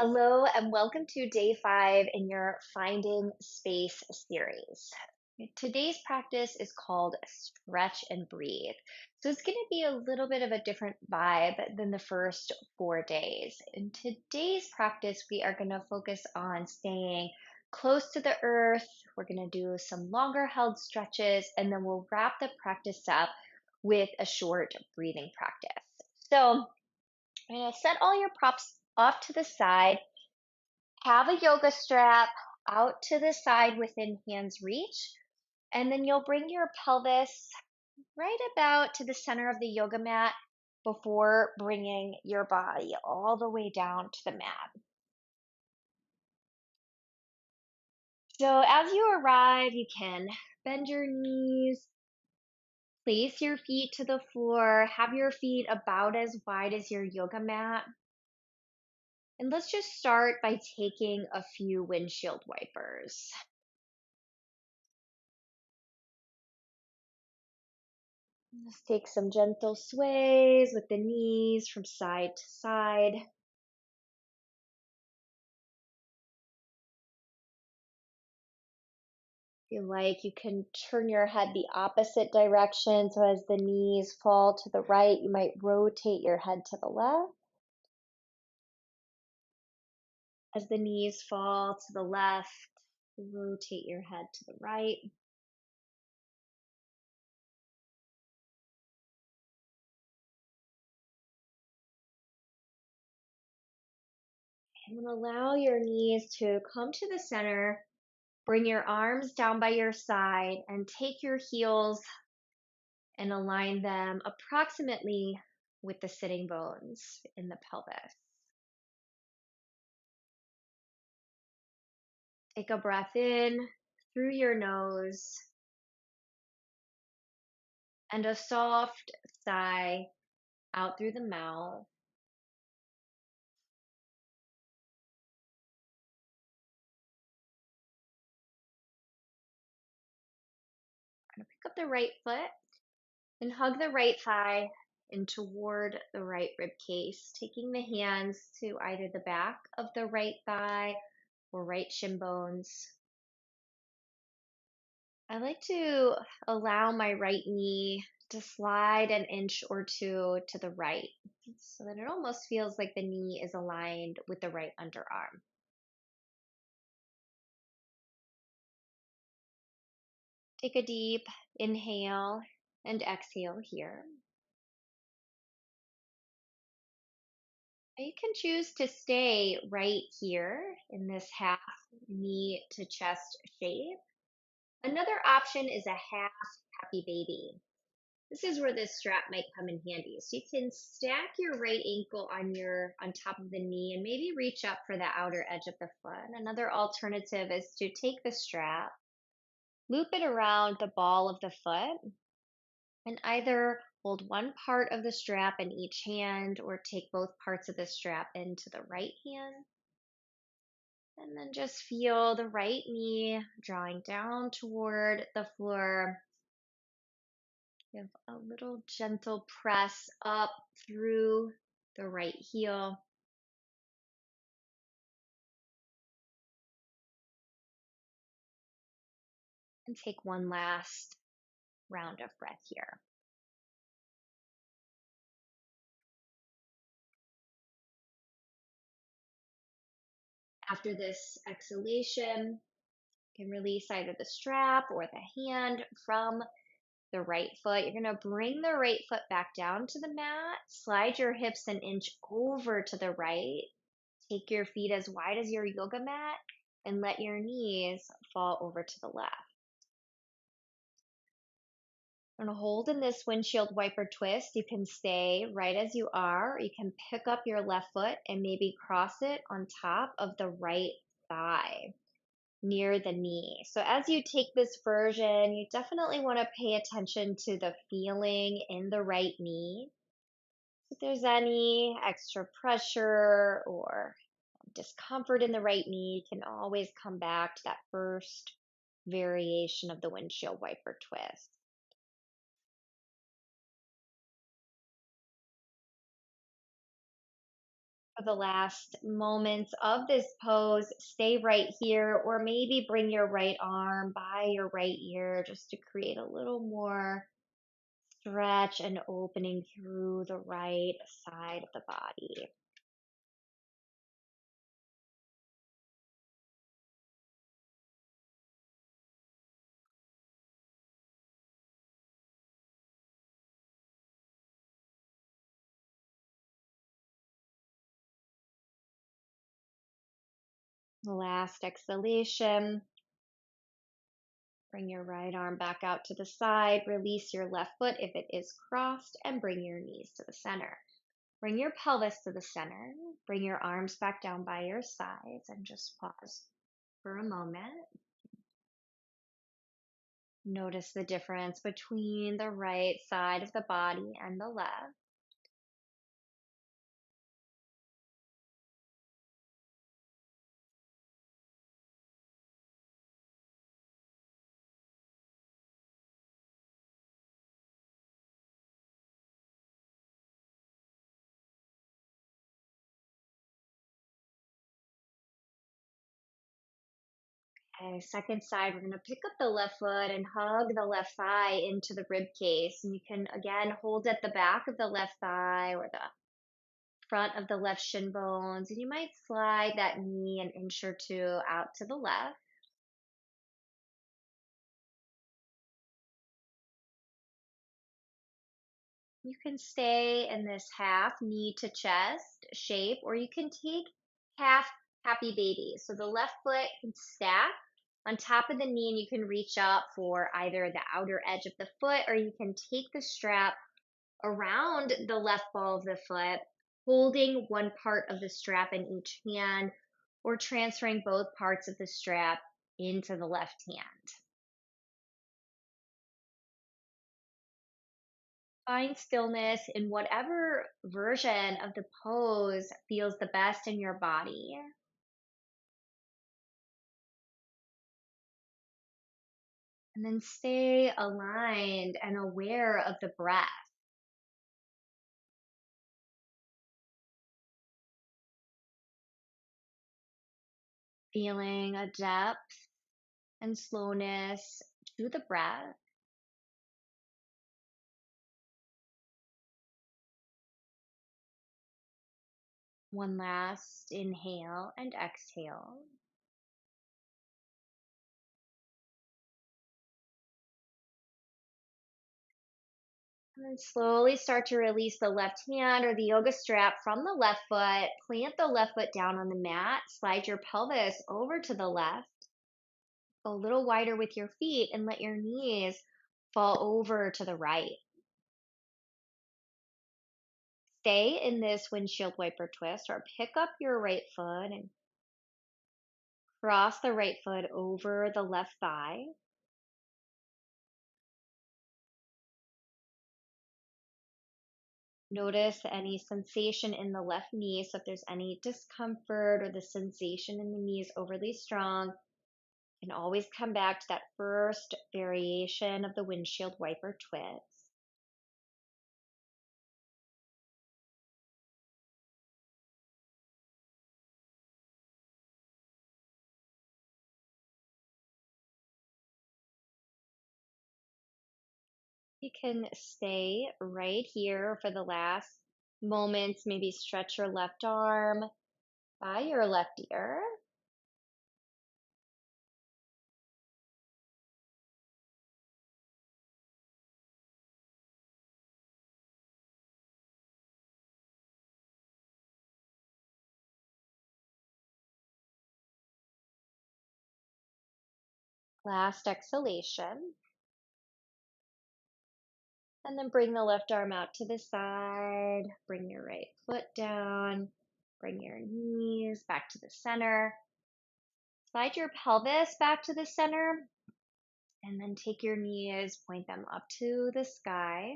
Hello and welcome to day 5 in your Finding Space series. Today's practice is called Stretch and Breathe. So it's going to be a little bit of a different vibe than the first 4 days. In today's practice, we are going to focus on staying close to the earth. We're going to do some longer held stretches, and then we'll wrap the practice up with a short breathing practice. So I'm going to set all your props off to the side. Have a yoga strap out to the side within hand's reach, and then you'll bring your pelvis right about to the center of the yoga mat before bringing your body all the way down to the mat. So as you arrive, you can bend your knees, place your feet to the floor, have your feet about as wide as your yoga mat. And let's just start by taking a few windshield wipers. Just take some gentle sways with the knees from side to side. Feel like you can turn your head the opposite direction. So as the knees fall to the right, you might rotate your head to the left. As the knees fall to the left, rotate your head to the right. And then allow your knees to come to the center. Bring your arms down by your side and take your heels and align them approximately with the sitting bones in the pelvis. Take a breath in through your nose and a soft sigh out through the mouth. I'm going to pick up the right foot and hug the right thigh in toward the right rib case, taking the hands to either the back of the right thigh or right shin bones. I like to allow my right knee to slide an inch or two to the right so that it almost feels like the knee is aligned with the right underarm. Take a deep inhale and exhale here. You can choose to stay right here in this half knee to chest shape. Another option is a half happy baby. This is where this strap might come in handy. So you can stack your right ankle on top of the knee and maybe reach up for the outer edge of the foot. Another alternative is to take the strap, loop it around the ball of the foot, and either hold one part of the strap in each hand or take both parts of the strap into the right hand. And then just feel the right knee drawing down toward the floor. Give a little gentle press up through the right heel. And take one last round of breath here. After this exhalation, you can release either the strap or the hand from the right foot. You're going to bring the right foot back down to the mat, slide your hips an inch over to the right, take your feet as wide as your yoga mat, and let your knees fall over to the left. I'm going to hold in this windshield wiper twist. You can stay right as you are. You can pick up your left foot and maybe cross it on top of the right thigh near the knee. So as you take this version, you definitely want to pay attention to the feeling in the right knee. If there's any extra pressure or discomfort in the right knee, you can always come back to that first variation of the windshield wiper twist. For the last moments of this pose, stay right here, or maybe bring your right arm by your right ear just to create a little more stretch and opening through the right side of the body. Last exhalation. Bring your right arm back out to the side. Release your left foot if it is crossed, and bring your knees to the center. Bring your pelvis to the center. Bring your arms back down by your sides and just pause for a moment. Notice the difference between the right side of the body and the left. Okay, second side, we're going to pick up the left foot and hug the left thigh into the rib cage. And you can again hold at the back of the left thigh or the front of the left shin bones. And you might slide that knee an inch or two out to the left. You can stay in this half knee to chest shape, or you can take half happy baby. So the left foot can stack on top of the knee and you can reach up for either the outer edge of the foot, or you can take the strap around the left ball of the foot, holding one part of the strap in each hand, or transferring both parts of the strap into the left hand. Find stillness in whatever version of the pose feels the best in your body. And then stay aligned and aware of the breath. Feeling a depth and slowness to the breath. One last inhale and exhale. And then slowly start to release the left hand or the yoga strap from the left foot. Plant the left foot down on the mat. Slide your pelvis over to the left. Go a little wider with your feet and let your knees fall over to the right. Stay in this windshield wiper twist, or pick up your right foot and cross the right foot over the left thigh. Notice any sensation in the left knee. So if there's any discomfort or the sensation in the knee is overly strong, you can always come back to that first variation of the windshield wiper twist. You can stay right here for the last moments. Maybe stretch your left arm by your left ear. Last exhalation. And then bring the left arm out to the side. Bring your right foot down. Bring your knees back to the center. Slide your pelvis back to the center. And then take your knees, point them up to the sky.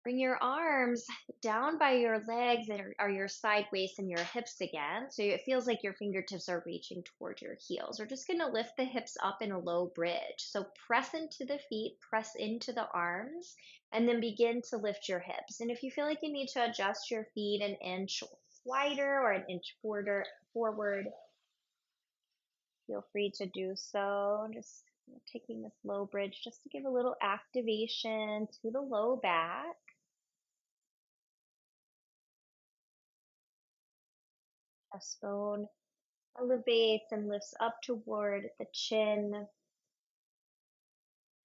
Bring your arms down by your legs and are your side waist and your hips again. So it feels like your fingertips are reaching toward your heels. We're just going to lift the hips up in a low bridge. So press into the feet, press into the arms, and then begin to lift your hips. And if you feel like you need to adjust your feet an inch wider or an inch forward, feel free to do so. Just taking this low bridge just to give a little activation to the low back. Chest bone elevates and lifts up toward the chin.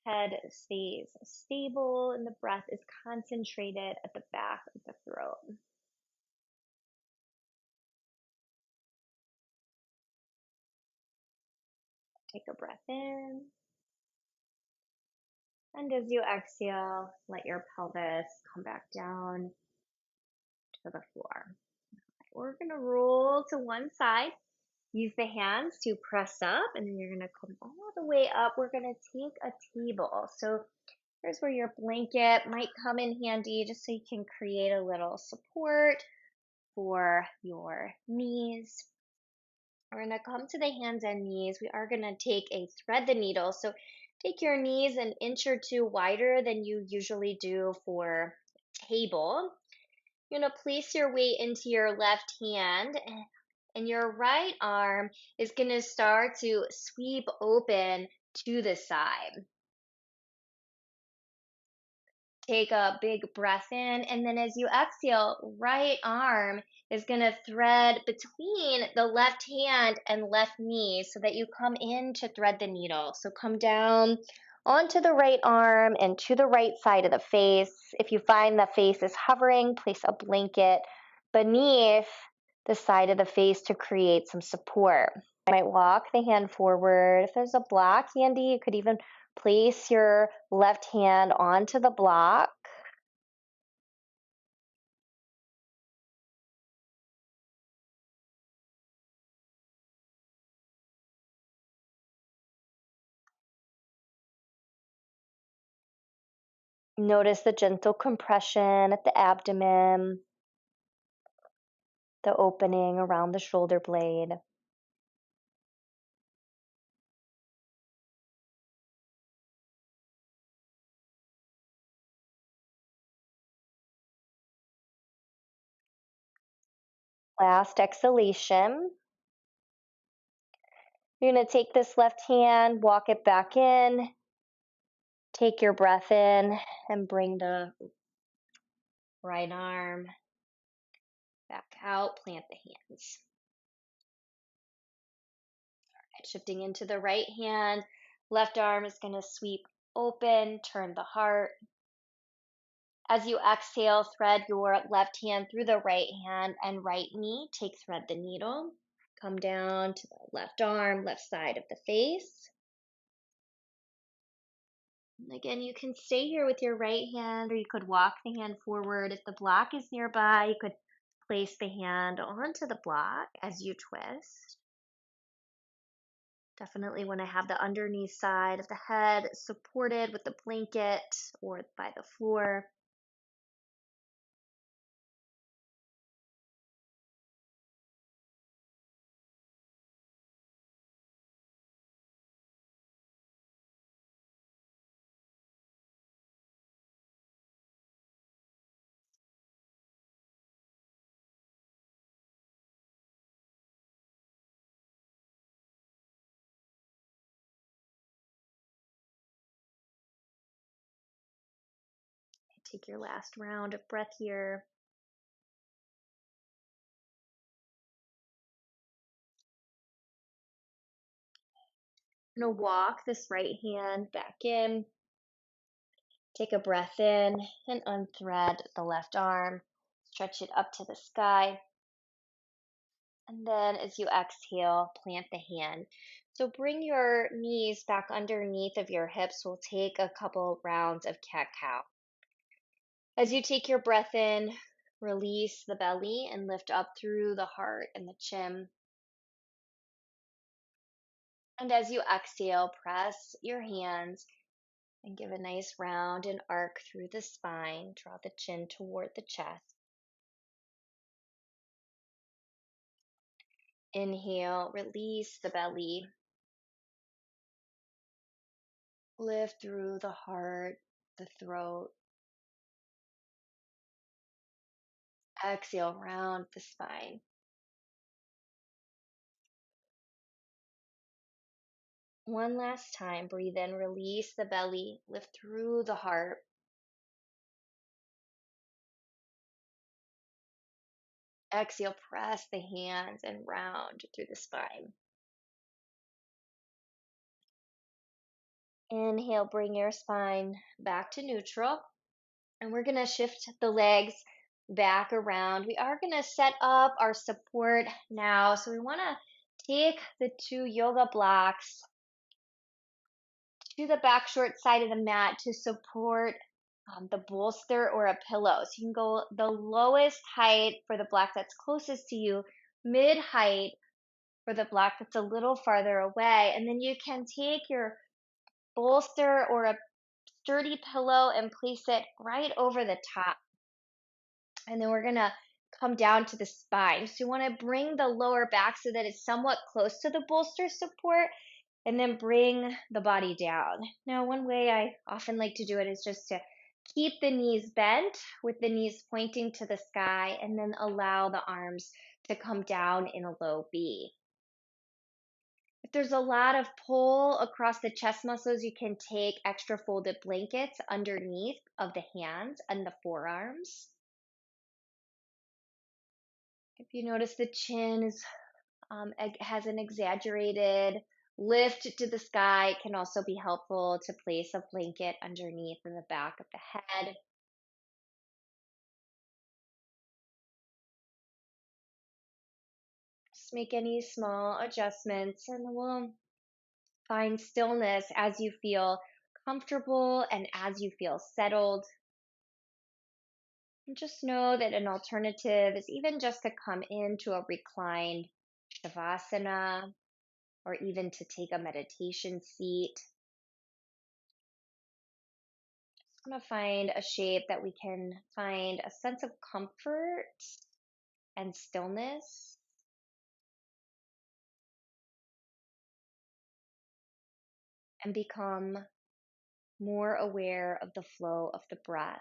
Head stays stable and the breath is concentrated at the back of the throat. Take a breath in. And as you exhale, let your pelvis come back down to the floor. We're going to roll to one side. Use the hands to press up, and then you're going to come all the way up. We're going to take a table. So here's where your blanket might come in handy just so you can create a little support for your knees. We're going to come to the hands and knees. We are going to take a thread the needle. So take your knees an inch or two wider than you usually do for table. You're going to place your weight into your left hand, and your right arm is going to start to sweep open to the side. Take a big breath in, and then as you exhale, right arm is going to thread between the left hand and left knee so that you come in to thread the needle. So come down onto the right arm and to the right side of the face. If you find the face is hovering, place a blanket beneath the side of the face to create some support. You might walk the hand forward. If there's a block handy, you could even place your left hand onto the block. Notice the gentle compression at the abdomen, the opening around the shoulder blade. Last exhalation. You're going to take this left hand, walk it back in, take your breath in, and bring the right arm back out, plant the hands. All right, shifting into the right hand, left arm is going to sweep open, turn the heart. As you exhale, thread your left hand through the right hand and right knee. Take thread the needle. Come down to the left arm, left side of the face. And again, you can stay here with your right hand, or you could walk the hand forward. If the block is nearby, you could place the hand onto the block as you twist. Definitely want to have the underneath side of the head supported with the blanket or by the floor. Take your last round of breath here. I'm going to walk this right hand back in. Take a breath in and unthread the left arm. Stretch it up to the sky. And then as you exhale, plant the hand. So bring your knees back underneath of your hips. We'll take a couple rounds of cat-cow. As you take your breath in, release the belly and lift up through the heart and the chin. And as you exhale, press your hands And give a nice round and arc through the spine. Draw the chin toward the chest. Inhale, release the belly. Lift through the heart, the throat. Exhale, round the spine. One last time, breathe in, release the belly, lift through the heart. Exhale, press the hands and round through the spine. Inhale, bring your spine back to neutral. And we're going to shift the legs back around. We are going to set up our support now. So we want to take the two yoga blocks to the back short side of the mat to support the bolster or a pillow. So you can go the lowest height for the block that's closest to you, mid height for the block that's a little farther away. And then you can take your bolster or a sturdy pillow and place it right over the top. And then we're going to come down to the spine. So you want to bring the lower back so that it's somewhat close to the bolster support, and then bring the body down. Now, one way I often like to do it is just to keep the knees bent with the knees pointing to the sky, and then allow the arms to come down in a low V. If there's a lot of pull across the chest muscles, you can take extra folded blankets underneath of the hands and the forearms. If you notice the chin has an exaggerated lift to the sky, it can also be helpful to place a blanket underneath in the back of the head. Just make any small adjustments, and we'll find stillness as you feel comfortable and as you feel settled. And just know that an alternative is even just to come into a reclined shavasana, or even to take a meditation seat. I'm going to find a shape that we can find a sense of comfort and stillness, and become more aware of the flow of the breath.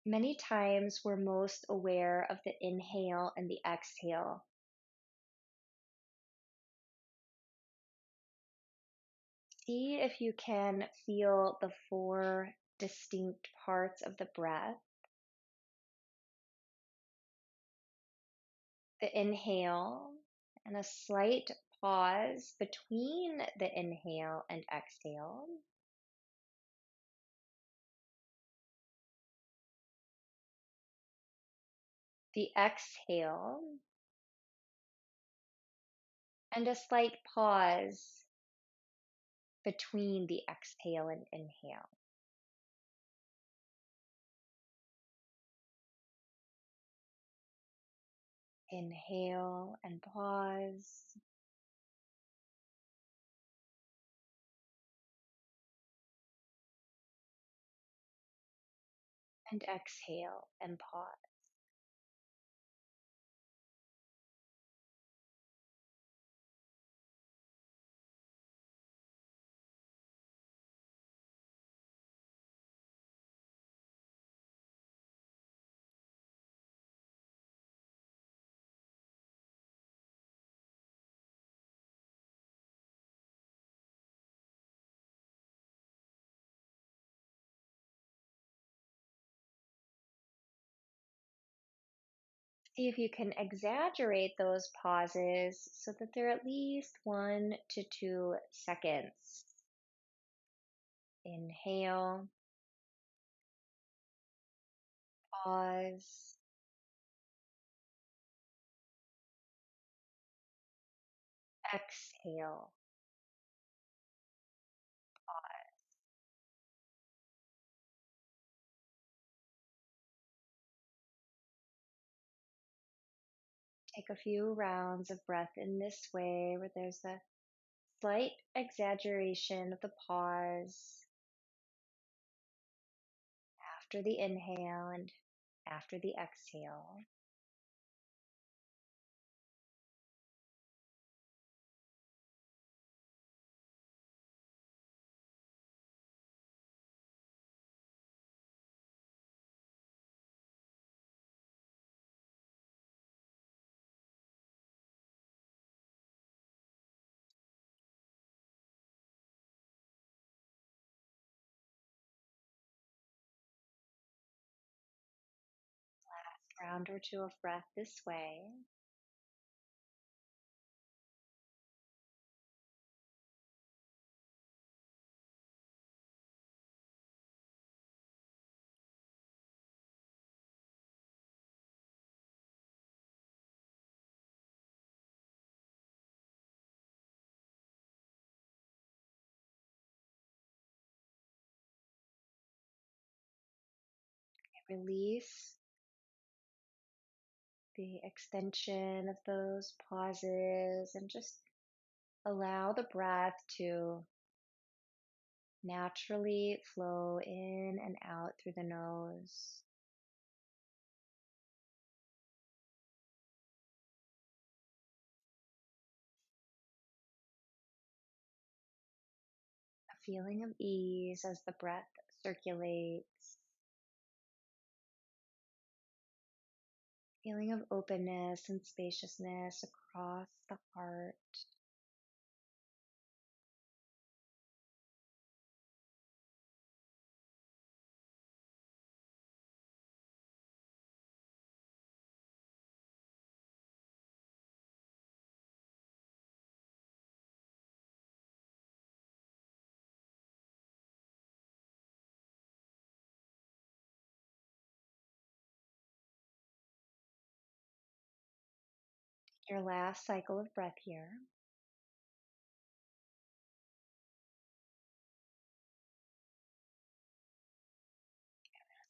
Many times we're most aware of the inhale and the exhale. See if you can feel the four distinct parts of the breath. The inhale, and a slight pause between the inhale and exhale. The exhale, and a slight pause between the exhale and inhale. Inhale and pause. And exhale and pause. See if you can exaggerate those pauses so that they're at least 1 to 2 seconds. Inhale, pause, exhale, pause. Take a few rounds of breath in this way where there's a slight exaggeration of the pause after the inhale and after the exhale. Round or two of breath this way. Release the extension of those pauses and just allow the breath to naturally flow in and out through the nose. A feeling of ease as the breath circulates. Feeling of openness and spaciousness across the heart. Your last cycle of breath here.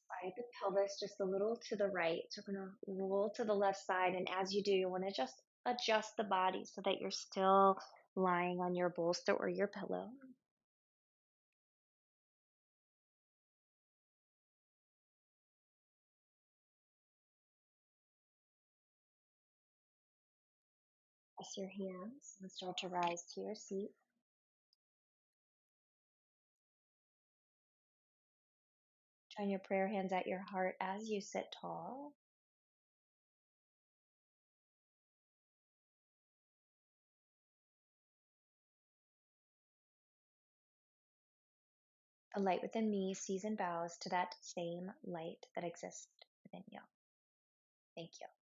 Slide the pelvis just a little to the right. So we're gonna roll to the left side, and as you do, you want to just adjust the body so that you're still lying on your bolster or your pillow. Press your hands and start to rise to your seat. Join your prayer hands at your heart as you sit tall. The light within me sees and bows to that same light that exists within you. Thank you.